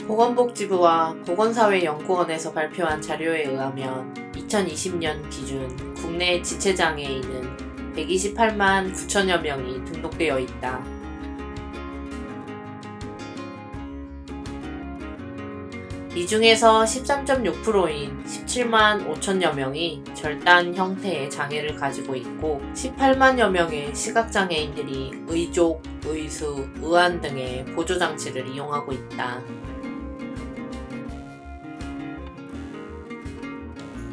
보건복지부와 보건사회연구원에서 발표한 자료에 의하면 2020년 기준 국내 지체장애인은 128만 9천여 명이 등록되어 있다. 이 중에서 13.6%인 17만 5천여 명이 절단 형태의 장애를 가지고 있고 18만여 명의 시각장애인들이 의족, 의수, 의안 등의 보조장치를 이용하고 있다.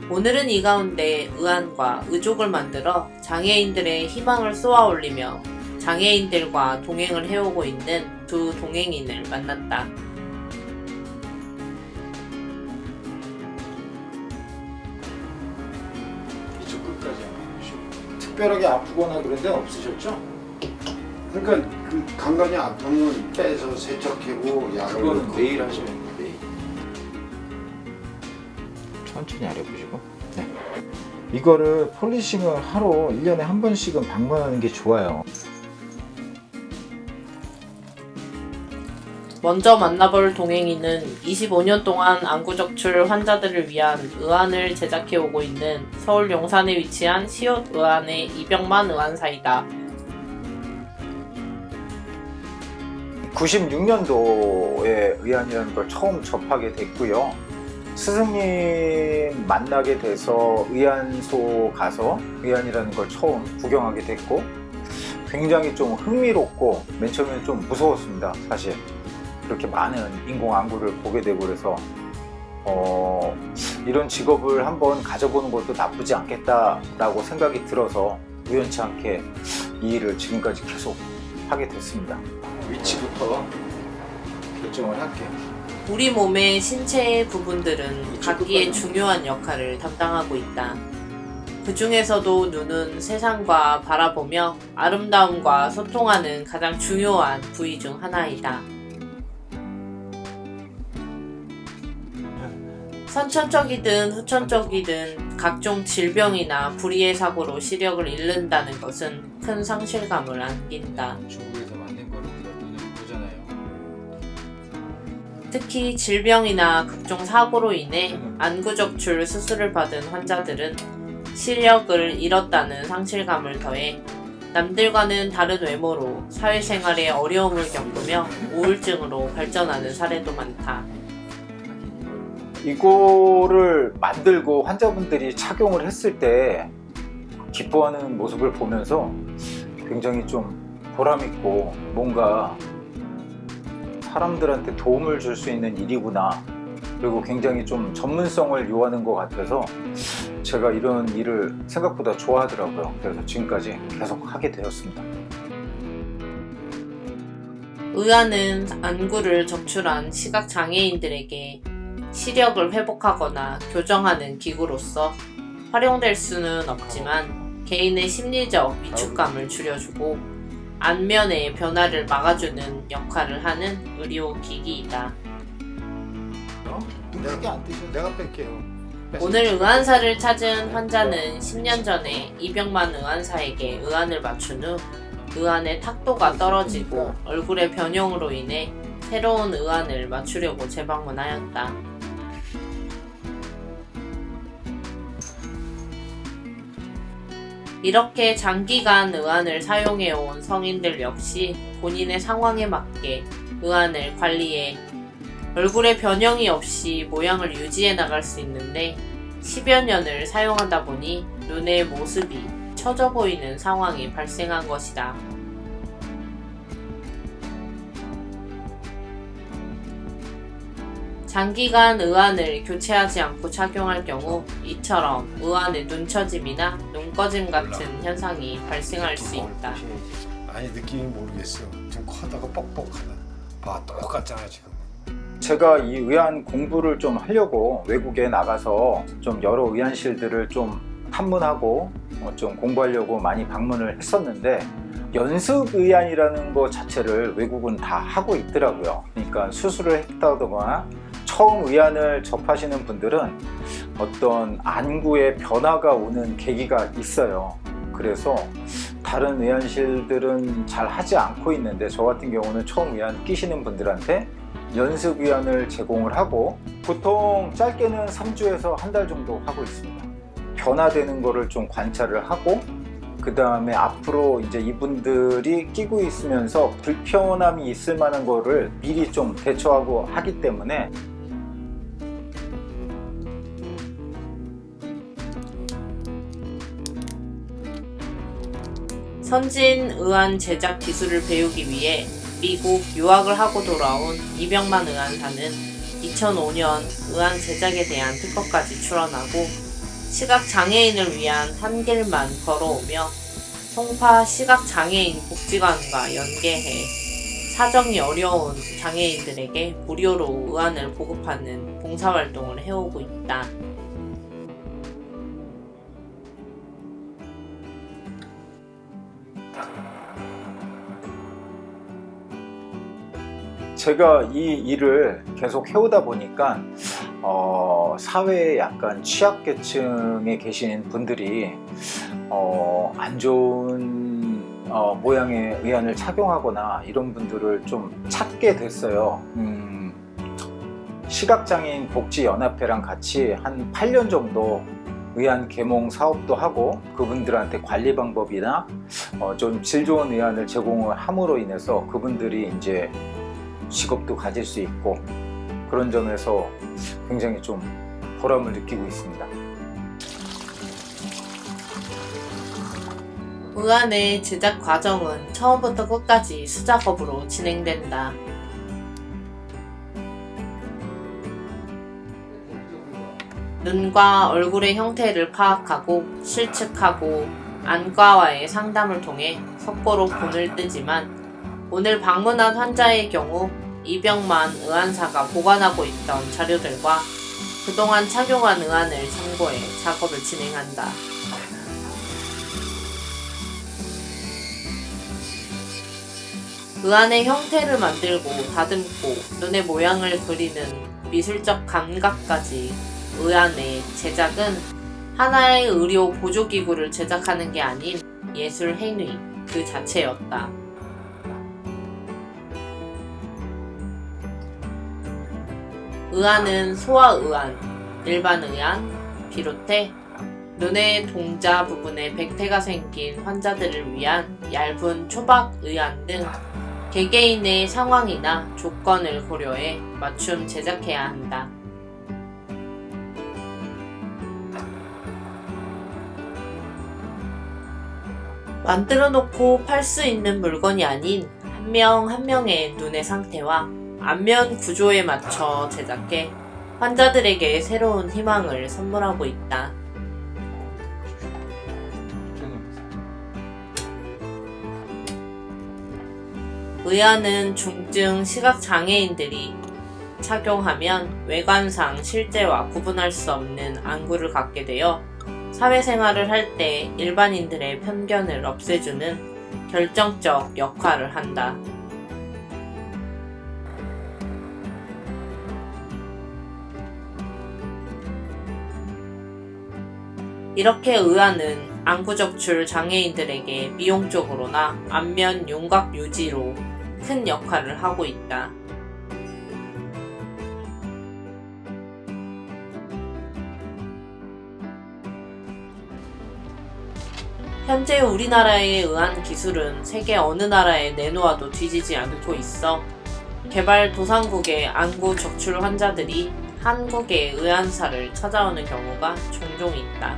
오늘은 이 가운데 의안과 의족을 만들어 장애인들의 희망을 쏘아올리며 장애인들과 동행을 해오고 있는 두 동행인을 만났다. 이쪽 끝까지 한번 보시고. 특별하게 아프거나 그런 데는 없으셨죠? 그러니까 그 간간히 아프면 빼서 세척하고 약을 그거는 넣고. 내일 하시면 돼요. 내일. 천천히 아려보시고. 네. 이거를 폴리싱을 하러 1년에 한 번씩은 방문하는 게 좋아요. 먼저 만나볼 동행인은 25년 동안 안구적출 환자들을 위한 의안을 제작해오고 있는 서울 용산에 위치한 시옷 의안의 이병만 의안사이다. 96년도에 의안이라는 걸 처음 접하게 됐고요. 스승님 만나게 돼서 의안소 가서 의안이라는 걸 처음 구경하게 됐고 굉장히 좀 흥미롭고 맨 처음에는 좀 무서웠습니다. 사실 그렇게 많은 인공 안구를 보게 되고 그래서 이런 직업을 한번 가져보는 것도 나쁘지 않겠다라고 생각이 들어서 우연치 않게 이 일을 지금까지 계속 하게 됐습니다. 위치부터 결정을 할게요. 우리 몸의 신체의 부분들은 각기의 중요한 역할을 담당하고 있다. 그 중에서도 눈은 세상과 바라보며 아름다움과 소통하는 가장 중요한 부위 중 하나이다. 선천적이든 후천적이든 각종 질병이나 불의의 사고로 시력을 잃는다는 것은 큰 상실감을 안긴다. 중국에서 만든 거를 우리가 눈으로 보잖아요. 특히 질병이나 각종 사고로 인해 안구적출 수술을 받은 환자들은 시력을 잃었다는 상실감을 더해 남들과는 다른 외모로 사회생활에 어려움을 겪으며 우울증으로 발전하는 사례도 많다. 이거를 만들고 환자분들이 착용을 했을 때 기뻐하는 모습을 보면서 굉장히 좀 보람있고 뭔가 사람들한테 도움을 줄 수 있는 일이구나, 그리고 굉장히 좀 전문성을 요하는 것 같아서 제가 이런 일을 생각보다 좋아하더라고요. 그래서 지금까지 계속 하게 되었습니다. 의안은 안구를 적출한 시각장애인들에게 시력을 회복하거나 교정하는 기구로서 활용될 수는 없지만 개인의 심리적 위축감을 줄여주고 안면의 변화를 막아주는 역할을 하는 의료기기이다. 눈 크게 안 뜨셔도 내가 뺄게요. 오늘 의안사를 찾은 환자는 10년 전에 이병만 의안사에게 의안을 맞춘 후 의안의 탁도가 떨어지고 얼굴의 변형으로 인해 새로운 의안을 맞추려고 재방문하였다. 이렇게 장기간 의안을 사용해온 성인들 역시 본인의 상황에 맞게 의안을 관리해 얼굴에 변형이 없이 모양을 유지해 나갈 수 있는데 10여 년을 사용하다 보니 눈의 모습이 처져 보이는 상황이 발생한 것이다. 장기간 의안을 교체하지 않고 착용할 경우 이처럼 의안의 눈처짐이나 눈꺼짐 같은 현상이 발생할 수 있다. 아니 느낌이 모르겠어. 좀 커다가 뻑뻑하다. 봐 똑같잖아 지금. 제가 이 의안 공부를 좀 하려고 외국에 나가서 좀 여러 의안실들을 좀 탐문하고 좀 공부하려고 많이 방문을 했었는데 연습 의안이라는 것 자체를 외국은 다 하고 있더라고요. 그러니까 수술을 했다거나 처음 의안을 접하시는 분들은 어떤 안구의 변화가 오는 계기가 있어요. 그래서 다른 의안실들은 잘 하지 않고 있는데, 저 같은 경우는 처음 의안 끼시는 분들한테 연습 의안을 제공을 하고, 보통 짧게는 3주에서 한 달 정도 하고 있습니다. 변화되는 거를 좀 관찰을 하고, 그 다음에 앞으로 이제 이분들이 끼고 있으면서 불편함이 있을 만한 거를 미리 좀 대처하고 하기 때문에, 선진 의안 제작 기술을 배우기 위해 미국 유학을 하고 돌아온 이병만 의안사는 2005년 의안 제작에 대한 특허까지 출원하고 시각장애인을 위한 한길만 걸어오며 송파 시각장애인 복지관과 연계해 사정이 어려운 장애인들에게 무료로 의안을 보급하는 봉사활동을 해오고 있다. 제가 이 일을 계속 해오다 보니까 사회에 약간 취약계층에 계신 분들이 안 좋은 모양의 의안을 착용하거나 이런 분들을 좀 찾게 됐어요. 시각장애인 복지연합회랑 같이 한 8년 정도 의안 계몽 사업도 하고, 그분들한테 관리 방법이나 좀 질 좋은 의안을 제공을 함으로 인해서 그분들이 이제 직업도 가질 수 있고, 그런 점에서 굉장히 좀 보람을 느끼고 있습니다. 의안의 제작 과정은 처음부터 끝까지 수작업으로 진행된다. 눈과 얼굴의 형태를 파악하고 실측하고 안과와의 상담을 통해 석고로 본을 뜨지만, 오늘 방문한 환자의 경우 이병만 의안사가 보관하고 있던 자료들과 그동안 착용한 의안을 참고해 작업을 진행한다. 의안의 형태를 만들고 다듬고 눈의 모양을 그리는 미술적 감각까지 의안의 제작은 하나의 의료 보조기구를 제작하는 게 아닌 예술 행위 그 자체였다. 의안은 소아의안, 일반의안 비롯해 눈의 동자 부분에 백태가 생긴 환자들을 위한 얇은 초박의안 등 개개인의 상황이나 조건을 고려해 맞춤 제작해야 한다. 만들어 놓고 팔 수 있는 물건이 아닌 한 명 한 명의 눈의 상태와 안면 구조에 맞춰 제작해 환자들에게 새로운 희망을 선물하고 있다. 의안은 중증 시각장애인들이 착용하면 외관상 실제와 구분할 수 없는 안구를 갖게 되어 사회생활을 할 때 일반인들의 편견을 없애주는 결정적 역할을 한다. 이렇게 의안은 안구적출 장애인들에게 미용적으로나 안면 윤곽 유지로 큰 역할을 하고 있다. 현재 우리나라의 의안 기술은 세계 어느 나라에 내놓아도 뒤지지 않고 있어 개발도상국의 안구 적출 환자들이 한국의 의안사를 찾아오는 경우가 종종 있다.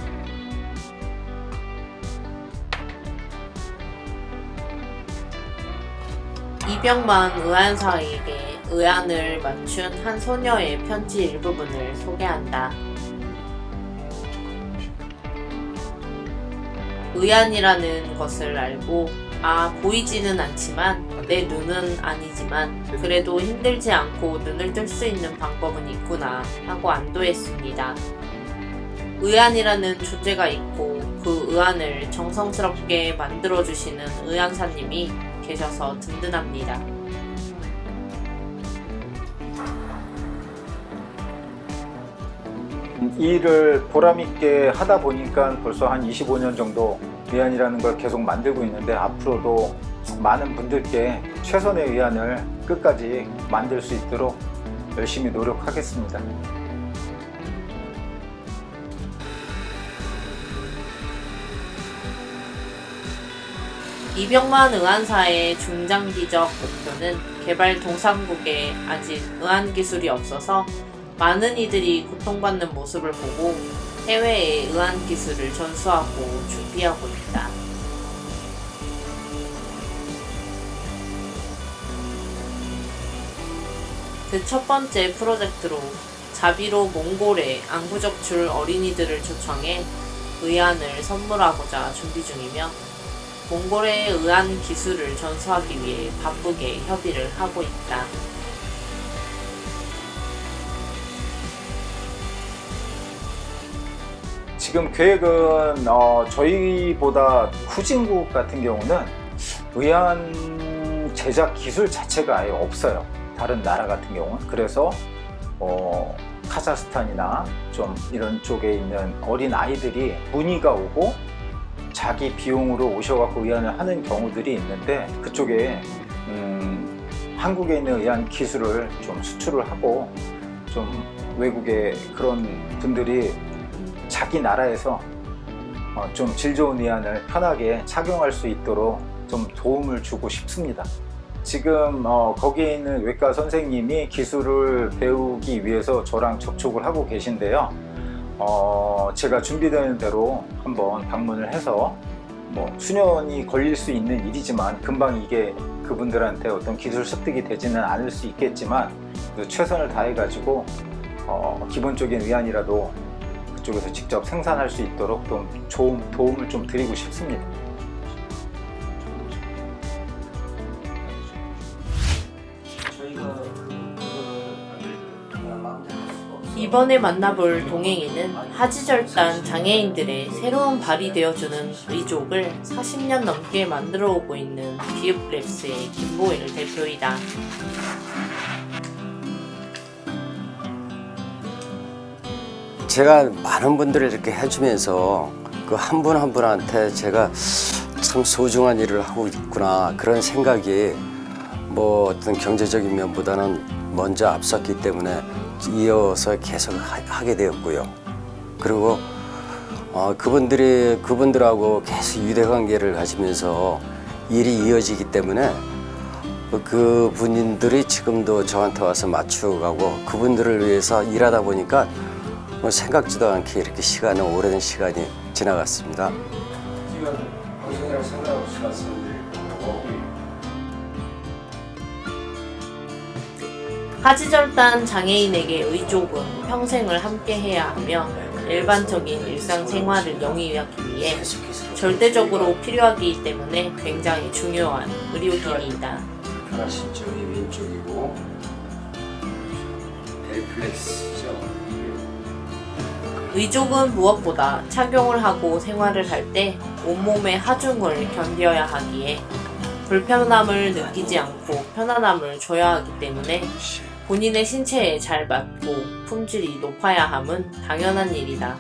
이병만 의안사에게 의안을 맞춘 한 소녀의 편지 일부분을 소개한다. 의안이라는 것을 알고 보이지는 않지만 내 눈은 아니지만 그래도 힘들지 않고 눈을 뜰 수 있는 방법은 있구나 하고 안도했습니다. 의안이라는 존재가 있고 그 의안을 정성스럽게 만들어주시는 의안사님이 계셔서 든든합니다. 이 일을 보람있게 하다 보니까 벌써 한 25년 정도 의안이라는 걸 계속 만들고 있는데 앞으로도 많은 분들께 최선의 의안을 끝까지 만들 수 있도록 열심히 노력하겠습니다. 이병만 의안사의 중장기적 목표는 개발도상국에 아직 의안 기술이 없어서 많은 이들이 고통받는 모습을 보고 해외에 의안 기술을 전수하고 준비하고 있다. 그 첫 번째 프로젝트로 자비로 몽골의 안구적출 어린이들을 초청해 의안을 선물하고자 준비 중이며 몽골의 의안 기술을 전수하기 위해 바쁘게 협의를 하고 있다. 지금 계획은 저희보다 후진국 같은 경우는 의안 제작 기술 자체가 아예 없어요. 다른 나라 같은 경우는. 그래서 카자흐스탄이나 좀 이런 쪽에 있는 어린 아이들이 문의가 오고 자기 비용으로 오셔갖고 의안을 하는 경우들이 있는데 그쪽에 한국에 있는 의안 기술을 좀 수출을 하고 좀 외국의 그런 분들이 자기 나라에서 좀 질 좋은 의안을 편하게 착용할 수 있도록 좀 도움을 주고 싶습니다. 지금 거기에 있는 외과 선생님이 기술을 배우기 위해서 저랑 접촉을 하고 계신데요. 제가 준비되는 대로 한번 방문을 해서 뭐 수년이 걸릴 수 있는 일이지만 금방 이게 그분들한테 어떤 기술 습득이 되지는 않을 수 있겠지만 최선을 다해 가지고 기본적인 의안이라도 그쪽에서 직접 생산할 수 있도록 좀 도움을 좀 드리고 싶습니다. 이번에 만나볼 동행인은 하지절단 장애인들의 새로운 발이 되어주는 의족을 40년 넘게 만들어 오고 있는 비읍랩스의 김보일 대표이다. 제가 많은 분들을 이렇게 해주면서 그 한 분 한 분한테 제가 참 소중한 일을 하고 있구나 그런 생각이 뭐 어떤 경제적인 면보다는 먼저 앞섰기 때문에 이어서 계속 하게 되었고요. 그리고 그분들하고 계속 유대관계를 가지면서 일이 이어지기 때문에 그 분들이 지금도 저한테 와서 맞추어가고 그분들을 위해서 일하다 보니까 뭐 생각지도 않게 이렇게 오래된 시간이 지나갔습니다. 하지절단 장애인에게 의족은 평생을 함께해야 하며 일반적인 일상생활을 영위하기 위해 절대적으로 필요하기 때문에 굉장히 중요한 의료기기이다. 편하신 쪽이 왼쪽이고 벨플렉스죠. 의족은 무엇보다 착용을 하고 생활을 할 때 온몸의 하중을 견뎌야 하기에 불편함을 느끼지 않고 편안함을 줘야 하기 때문에 본인의 신체에 잘 맞고 품질이 높아야 함은 당연한 일이다.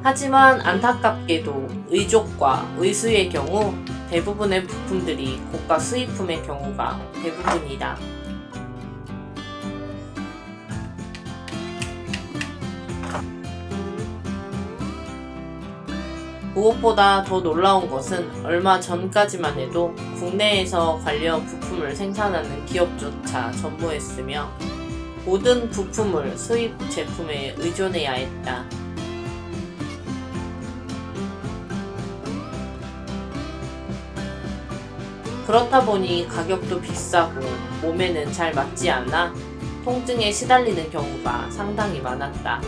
하지만 안타깝게도 의족과 의수의 경우 대부분의 부품들이 고가 수입품의 경우가 대부분이다. 무엇보다 더 놀라운 것은 얼마 전까지만 해도 국내에서 관련 부품을 생산하는 기업조차 전무했으며 모든 부품을 수입 제품에 의존해야 했다. 그렇다 보니 가격도 비싸고 몸에는 잘 맞지 않아 통증에 시달리는 경우가 상당히 많았다.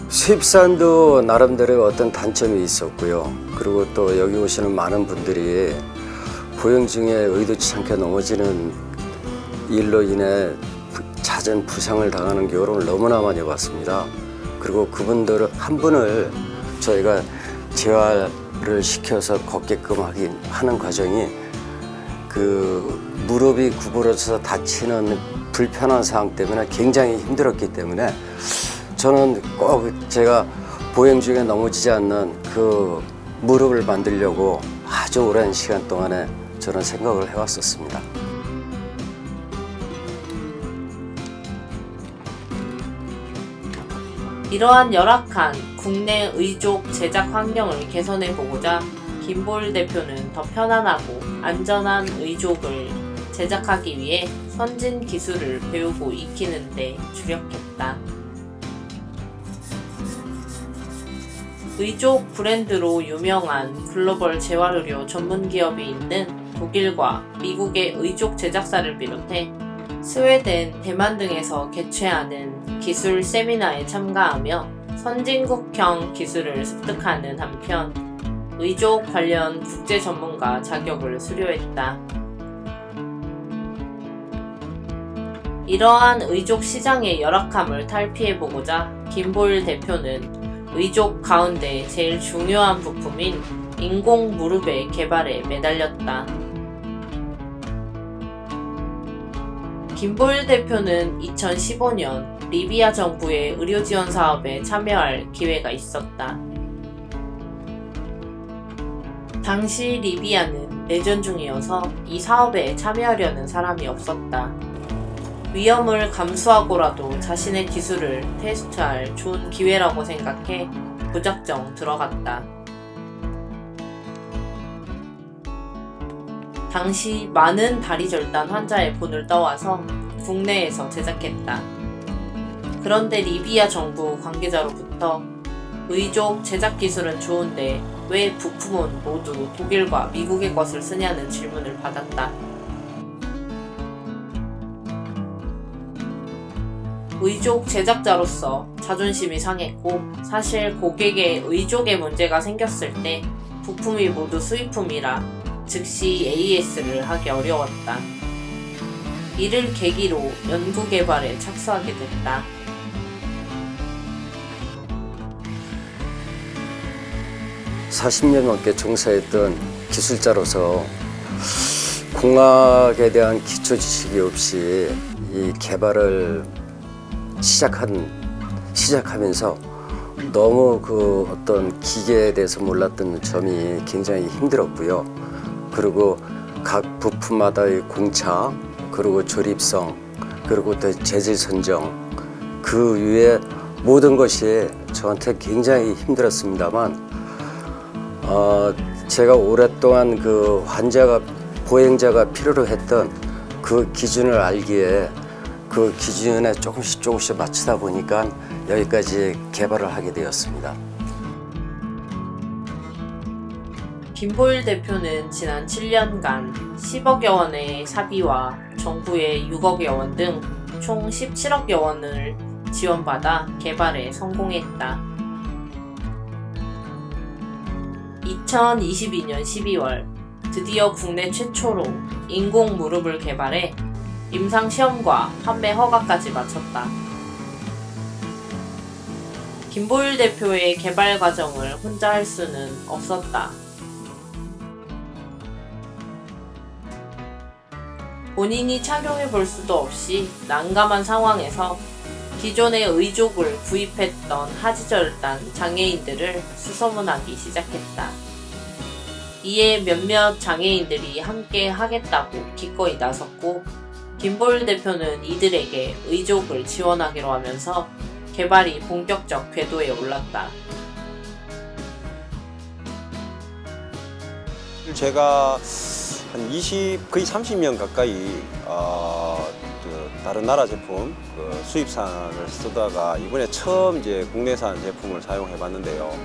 수입산도 나름대로 어떤 단점이 있었고요. 그리고 또 여기 오시는 많은 분들이 보행 중에 의도치 않게 넘어지는 일로 인해 잦은 부상을 당하는 경우를 너무나 많이 봤습니다. 그리고 그분들 한 분을 저희가 재활을 시켜서 걷게끔 하는 과정이 그 무릎이 구부러져서 다치는 불편한 상황 때문에 굉장히 힘들었기 때문에 저는 꼭 제가 보행 중에 넘어지지 않는 그 무릎을 만들려고 아주 오랜 시간 동안에 저는 생각을 해왔었습니다. 이러한 열악한 국내 의족 제작 환경을 개선해 보고자 김보일 대표는 더 편안하고 안전한 의족을 제작하기 위해 선진 기술을 배우고 익히는 데 주력했다. 의족 브랜드로 유명한 글로벌 재활의료 전문 기업이 있는 독일과 미국의 의족 제작사를 비롯해 스웨덴, 대만 등에서 개최하는 기술 세미나에 참가하며 선진국형 기술을 습득하는 한편 의족 관련 국제 전문가 자격을 수료했다. 이러한 의족 시장의 열악함을 탈피해보고자 김보일 대표는 의족 가운데 제일 중요한 부품인 인공 무릎의 개발에 매달렸다. 김보일 대표는 2015년 리비아 정부의 의료 지원 사업에 참여할 기회가 있었다. 당시 리비아는 내전 중이어서 이 사업에 참여하려는 사람이 없었다. 위험을 감수하고라도 자신의 기술을 테스트할 좋은 기회라고 생각해 무작정 들어갔다. 당시 많은 다리 절단 환자의 본을 떠와서 국내에서 제작했다. 그런데 리비아 정부 관계자로부터 의족 제작 기술은 좋은데 왜 부품은 모두 독일과 미국의 것을 쓰냐는 질문을 받았다. 의족 제작자로서 자존심이 상했고 사실 고객의 의족에 문제가 생겼을 때 부품이 모두 수입품이라 즉시 AS를 하기 어려웠다. 이를 계기로 연구개발에 착수하게 됐다. (40년) 넘게 종사했던 기술자로서 공학에 대한 기초 지식이 없이 이 개발을 시작하면서 너무 그 어떤 기계에 대해서 몰랐던 점이 굉장히 힘들었고요. 그리고 각 부품마다의 공차, 그리고 조립성, 그리고 또 재질 선정, 그 위에 모든 것이 저한테 굉장히 힘들었습니다만, 제가 오랫동안 그 보행자가 필요로 했던 그 기준을 알기에 그 기준에 조금씩 맞추다 보니까 여기까지 개발을 하게 되었습니다. 김보일 대표는 지난 7년간 10억여 원의 사비와 정부의 6억여 원 등 총 17억여 원을 지원받아 개발에 성공했다. 2022년 12월 드디어 국내 최초로 인공 무릎을 개발해 임상시험과 판매 허가까지 마쳤다. 김보일 대표의 개발 과정을 혼자 할 수는 없었다. 본인이 착용해 볼 수도 없이 난감한 상황에서 기존의 의족을 구입했던 하지절단 장애인들을 수소문하기 시작했다. 이에 몇몇 장애인들이 함께 하겠다고 기꺼이 나섰고 김보일 대표는 이들에게 의족을 지원하기로 하면서 개발이 본격적 궤도에 올랐다. 제가 한 20, 거의 30년 가까이 다른 나라 제품 수입산을 쓰다가 이번에 처음 이제 국내산 제품을 사용해 봤는데요.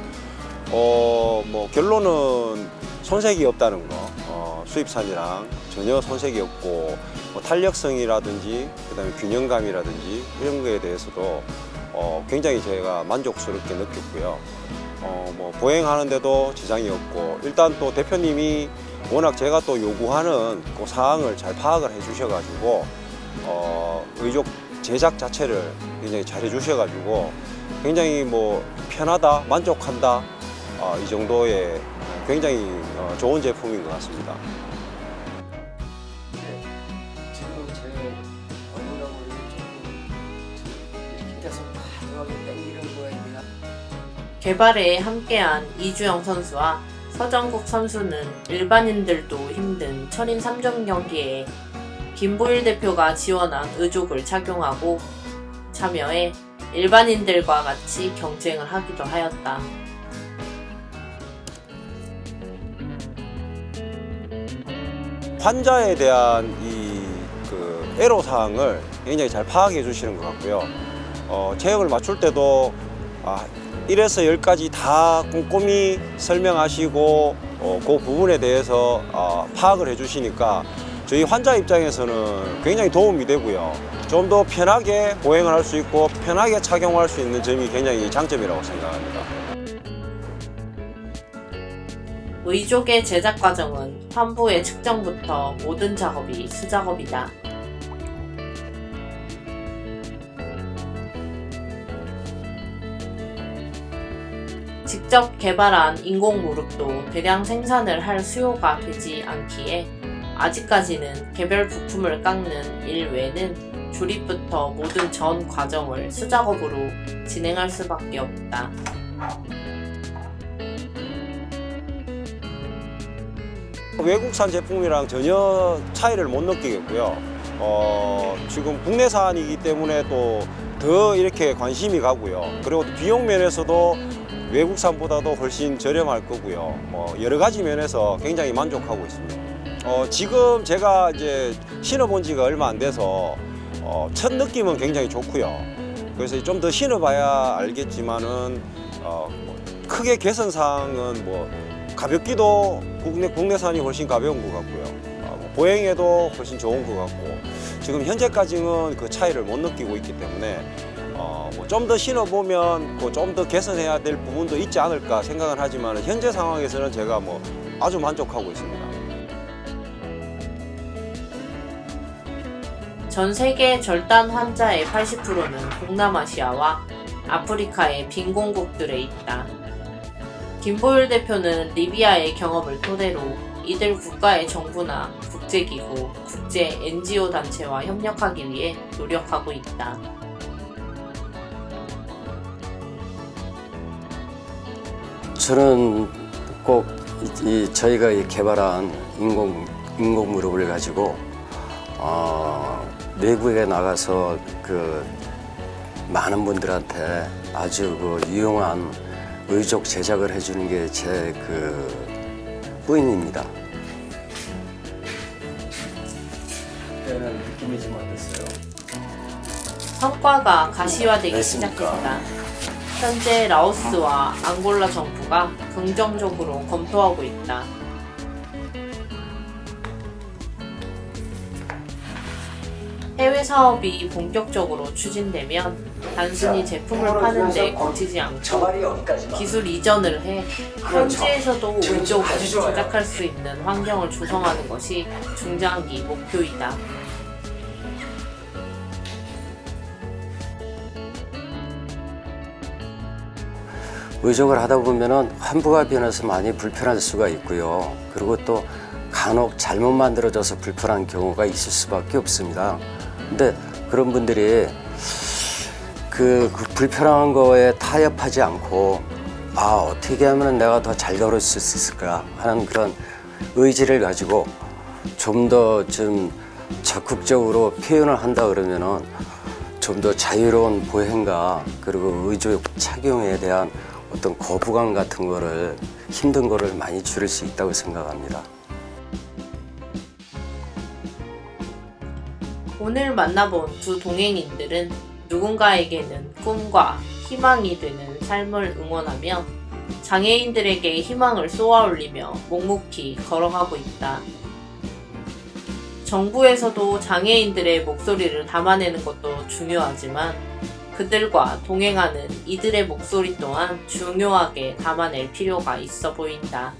뭐 결론은 손색이 없다는 거, 수입산이랑 전혀 손색이 없고 뭐 탄력성이라든지 그다음에 균형감이라든지 이런 거에 대해서도 굉장히 제가 만족스럽게 느꼈고요. 뭐 보행하는데도 지장이 없고 일단 또 대표님이 워낙 제가 또 요구하는 그 사항을 잘 파악을 해주셔가지고 의족 제작 자체를 굉장히 잘 해주셔가지고 굉장히 뭐 편하다, 만족한다 이 정도의 굉장히 좋은 제품인 것 같습니다. 지금 제 얼굴하고 개발에 함께한 이주영 선수와 서정국 선수는 일반인들도 힘든 철인 3점 경기에 김보일 대표가 지원한 의족을 착용하고 참여해 일반인들과 같이 경쟁을 하기도 하였다. 환자에 대한 애로사항을 굉장히 잘 파악해 주시는 것 같고요. 체형을 맞출 때도 1에서 10까지 다 꼼꼼히 설명하시고 그 부분에 대해서 파악을 해 주시니까 저희 환자 입장에서는 굉장히 도움이 되고요. 좀 더 편하게 보행을 할 수 있고 편하게 착용할 수 있는 점이 굉장히 장점이라고 생각합니다. 의족의 제작 과정은 환부의 측정부터 모든 작업이 수작업이다. 직접 개발한 인공 무릎도 대량 생산을 할 수요가 되지 않기에 아직까지는 개별 부품을 깎는 일 외에는 조립부터 모든 전 과정을 수작업으로 진행할 수밖에 없다. 외국산 제품이랑 전혀 차이를 못 느끼겠고요. 지금 국내산이기 때문에 또 더 이렇게 관심이 가고요. 그리고 비용 면에서도 외국산보다도 훨씬 저렴할 거고요. 여러 가지 면에서 굉장히 만족하고 있습니다. 지금 제가 이제 신어본 지가 얼마 안 돼서 첫 느낌은 굉장히 좋고요. 그래서 좀 더 신어봐야 알겠지만은 크게 개선사항은 가볍기도 국내산이 훨씬 가벼운 것 같고요. 보행에도 훨씬 좋은 것 같고 지금 현재까지는 그 차이를 못 느끼고 있기 때문에 좀 더 신어보면 좀 더 개선해야 될 부분도 있지 않을까 생각은 하지만 현재 상황에서는 제가 아주 만족하고 있습니다. 전 세계 절단 환자의 80%는 동남아시아와 아프리카의 빈공국들에 있다. 김보일 대표는 리비아의 경험을 토대로 이들 국가의 정부나 국제기구, 국제 NGO 단체와 협력하기 위해 노력하고 있다. 저는 꼭 저희가 개발한 인공 무릎을 가지고 외국에 나가서 많은 분들한테 아주 유용한 의족 제작을 해주는 게 제 뿌임입니다. 그때는 느낌이 좀 어땠어요? 성과가 가시화되기 시작했다. 현재 라오스와 앙골라 정부가 긍정적으로 검토하고 있다. 해외 사업이 본격적으로 추진되면 단순히 제품을 파는 데 그치지 않고 기술 이전을 해 현지에서도 의족을 제작할 수 있는 환경을 조성하는 것이 중장기 목표이다. 의족을 하다 보면은 환부가 변해서 많이 불편할 수가 있고요. 그리고 또 간혹 잘못 만들어져서 불편한 경우가 있을 수밖에 없습니다. 근데 그런 분들이 그 불편한 거에 타협하지 않고 어떻게 하면 내가 더 잘 걸을 수 있을까 하는 그런 의지를 가지고 좀 더 적극적으로 표현을 한다 그러면은 좀 더 자유로운 보행과 그리고 의족 착용에 대한 어떤 거부감 같은 거를 힘든 거를 많이 줄일 수 있다고 생각합니다. 오늘 만나본 두 동행인들은 누군가에게는 꿈과 희망이 되는 삶을 응원하며 장애인들에게 희망을 쏘아올리며 묵묵히 걸어가고 있다. 정부에서도 장애인들의 목소리를 담아내는 것도 중요하지만 그들과 동행하는 이들의 목소리 또한 중요하게 담아낼 필요가 있어 보인다.